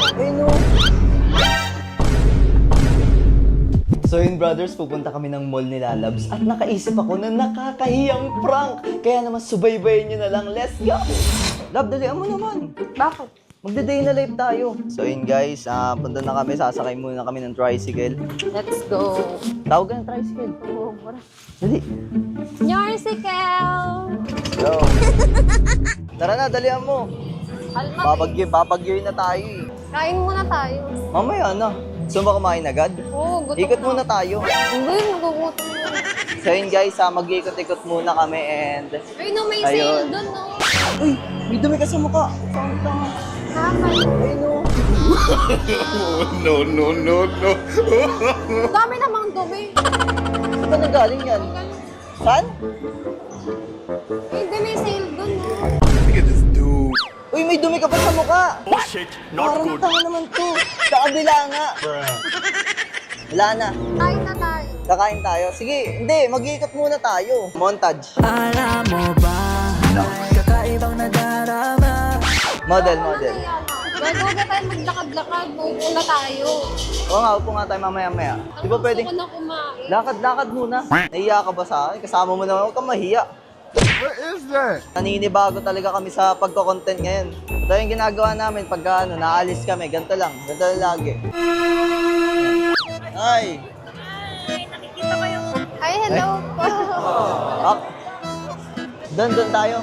Ay, no. So yun brothers, pupunta kami ng mall ni Lalabs at nakaisip ako na nakakahiyang prank. Kaya naman subaybayin nyo na lang. Let's go! Love, dalian mo naman. Bakit? Magda-day na live tayo. So yun guys, punta na kami. Sasakay muna kami ng tricycle. Let's go. Tawag ka ng tricycle. Oh, Dali. Yarsicle! Go. Tara na, dalian mo. Alma, Babagyoy na tayo eh. kain muna tayo. Mamaya na. Gusto mo kumain agad? Oo, gutom Ikot na. muna tayo. Hindi, nagugutom na. So yun guys, mag-iikot-ikot muna kami and... Ay, no, may Ayun. sale dun, no? Uy, may dumi ka sa mukha. Saan ka? Nakakay. Ay no. No. Ang dami namang dumi. Saan ka nanggaling yan? Saan? Hindi, may sale dun, no? Look at this dude. Uy, may dumi ka pa sa mukha. Oh shit, not Parang good. tanga naman to. Sa kabila nga. Wala na. Kain na tayo. Kakain tayo. Sige, hindi. Mag-iikot muna tayo. Montage. Alam mo ba, kakaibang nadarama. Model. Bago na tayo maglakad-lakad, upo na tayo. Oo nga, upo nga tayo mamaya-maya. Di ba pwede? Gusto ko na kumain. Lakad-lakad muna. Nahiya ka ba sa akin? Kasama mo naman. Huwag kang mahiya. What is that? Naninibago talaga kami sa pagko-content ngayon. Ito yung ginagawa namin pagka naalis kami. Ganito lang lagi. Ay! Ay, hello po. Up! Doon tayo.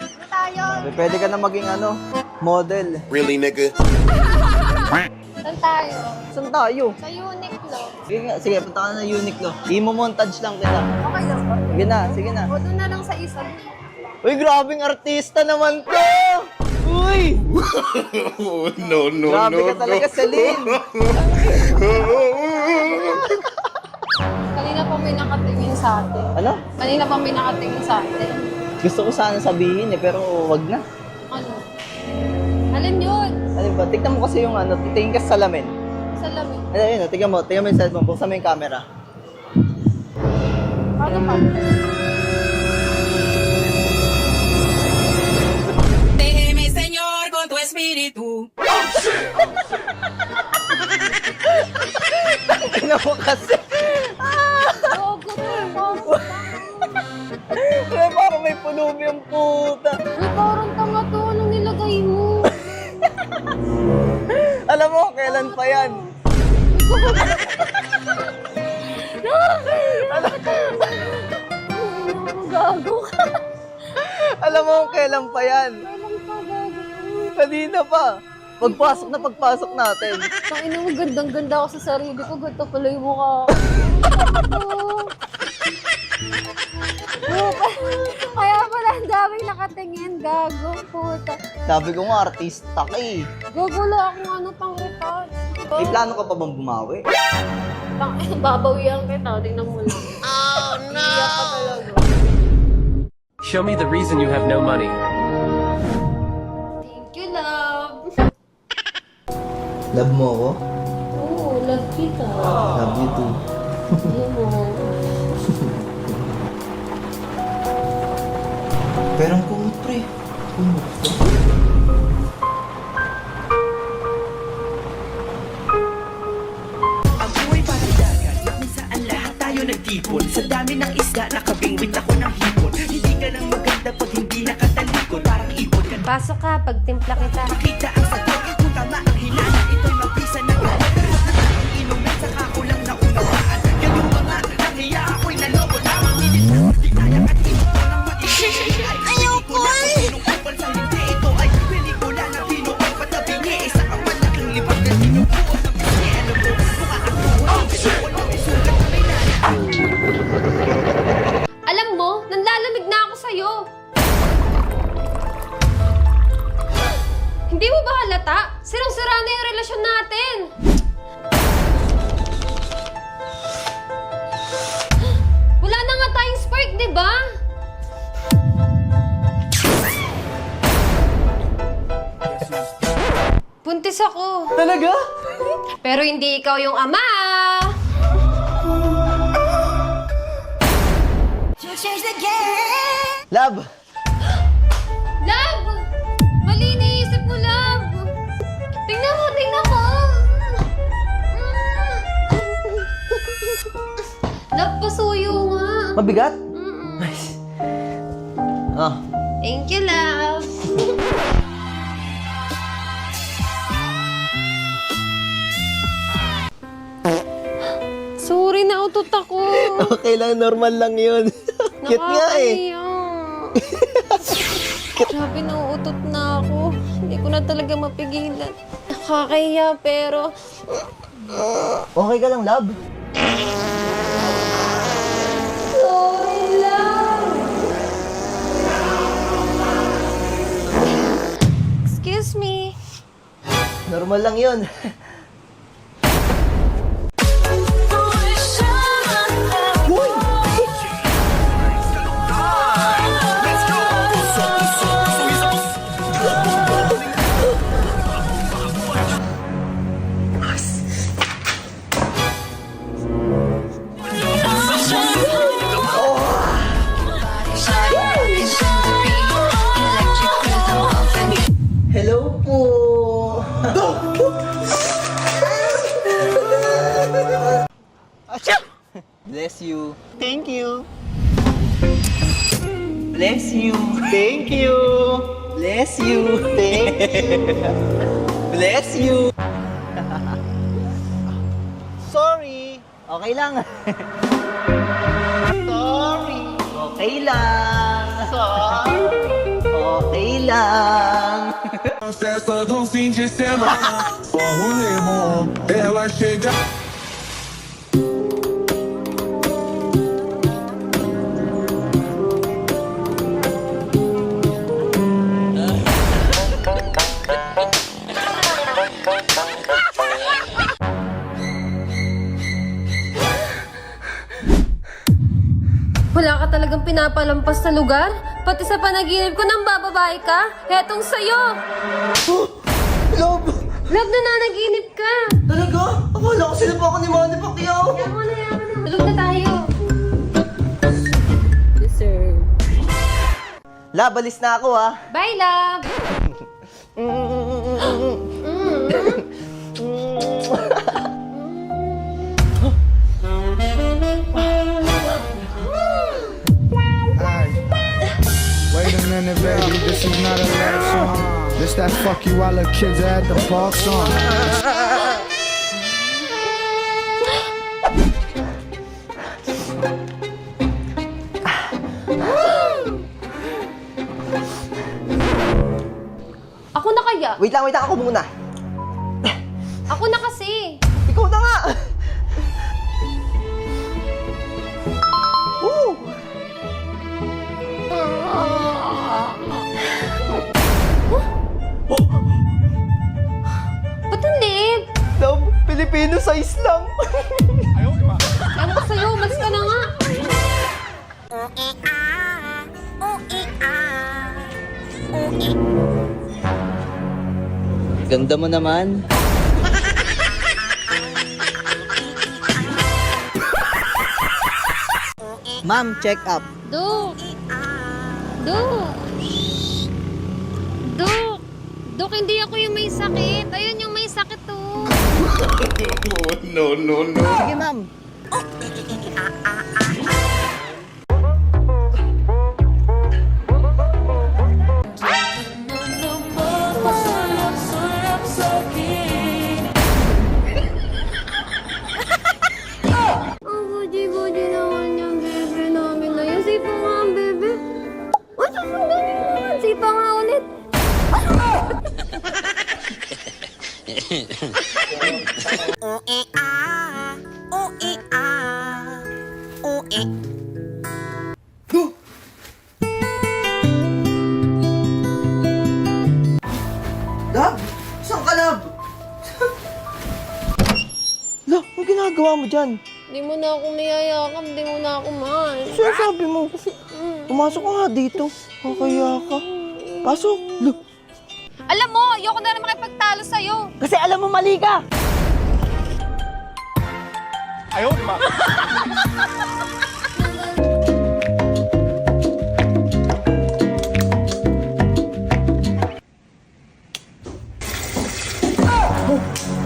Ano tayo? Pwede ka na maging model. Really, nigga? Saan tayo? Saan tayo? Sa Uniqlo. Sige, punta ka na ng Uniqlo. I-montage lang kita. Okay lang ba? Sige na. O, doon na lang sa isa. Uy, grabing artista naman to! Uy! Oh, no. Grabe ka talaga, Celine! Kanina pa may nakatingin sa atin. Ano? Kanina pa may nakatingin sa atin. Gusto ko sana sabihin pero wag na. Ano? Alin yun? Ano ba? Tignan mo kasi yung titingin ka sa salamin. Salamin. Ayun, tignan mo yung cellphone, buksan mo yung camera. Ano pa? Déjeme, Señor, con tu espíritu. Tignan mo kasi. Gogo to. Ay, parang may pulubi ang puta. Uy, parang tanga to. Anong nilagay mo? Alam mo, kailan pa yan? Gago ka. Alam mo, kailan pa yan? Kailan pa gago? Kanina pa. Pagpasok natin. Tangina mo, gandang-ganda ako sa sarili ko. Ganito pala yung mukha ko. Kaya pala ang daming nakatingin. Gago, puta. Sabi ko nga, artista ka eh. Gago lang akong pang retouch. May plano ka pa bang bumawi? Babawian kita. Tingnan mo lang. Oh, no! Iyak ka talaga. Show me the reason you have no money. Thank you, love. Love mo ako? Oo, love kita. Love you too. Yun mo. Pero ang kumot, pre. Kumot. Ang buhay parang dagat, na kung saan lahat tayo nagtipon. Sa dami ng isda, nakabingwit ako ng hipon. Hindi ka lang maganda pag hindi nakatalikod. Parang ipon ka na. Pasok ka, pagtimpla kita. Makita ang sagot, kung tama ang hinala, ito'y mapisa na galit. Ang inumin sa kakulang na unawaan. Ganun ba nga, nahiya ako'y naloko lamang. Di kaya at ito ng mag-isip. Ayoko eh! Nung sa hindi, ito ay pelikula na binuong patabingi. Isa ang malaking libag na sinubuan ng pisngi. Alam mo, mukha kang tuwan. Walang may sugat na may nana. Alam mo, nanlalamig na ako sa'yo. Hindi mo ba halata? Sirang-sira na yung relasyon natin. Wala na nga tayong spark, di ba? Buntis ako. Talaga? Pero hindi ikaw yung ama. Love! Love! Mali iniisip mo, Love! Tingnan mo, tingnan mo! Love, pasuyo nga. Mabigat? Mm-mm. Nice. Ah, Thank you, Love. Sorry, nautot ako. okay lang, normal lang yun. Cute nga eh. Nakakahiya. Grabe, nauutot na ako. Hindi ko na talaga mapigilan. Nakakahiya, pero... Okay ka lang, love? Sorry, Love. Excuse me. Normal lang yun. Hello po! Achoo! Bless you. Thank you. Bless you. Thank you. Bless you. Thank you. Bless you. Sorry. Okay lang. Sorry. Okay lang. Sorry. Okay lang. Festa do fim de semana, só o limão, ela chega. Wala ka talagang pinapalampas sa lugar? Pati sa panaginip ko nang bababae ka? Hetong sa'yo! Love! Love, nananaginip ka! Talaga? Akala ko sila pa ako ni Manny Pacquiao. Yaman na, yaman na. Tulog na tayo. Deserve. Love, alis na ako ha. Bye, Love! Wait a minute, baby, this is not a love song. This that fuck you while the kids are at the park song. Ako na kaya? Wait lang, ako muna. Ako na kasi. Ikaw na nga! Woo! Ba't ang liit? Love, Filipino size lang. Ewan ko sa'yo, umalis ka na nga. Ganda mo naman. Ma'am, check up. Duk! Duk! Duk! Duk, hindi ako yung may sakit. Ayun yung may sakit to. Oh, no. Sige, ma'am. Ang goji-goji naman yung bebe namin na yun. Sipa nga ang bebe. Ay, susundan niyo naman. Sipa nga ulit. Love? Saan ka, Love? Love, ano ginagawa mo dyan? Di mo na ako niyayakap. Di mo na ako mahal. Sabi mo, pumasok ka nga dito. Kakaya ka. Pasok. Love. Alam mo, ayoko na rin makipagtalo sa'yo. Kasi alam mo, mali ka. Oh,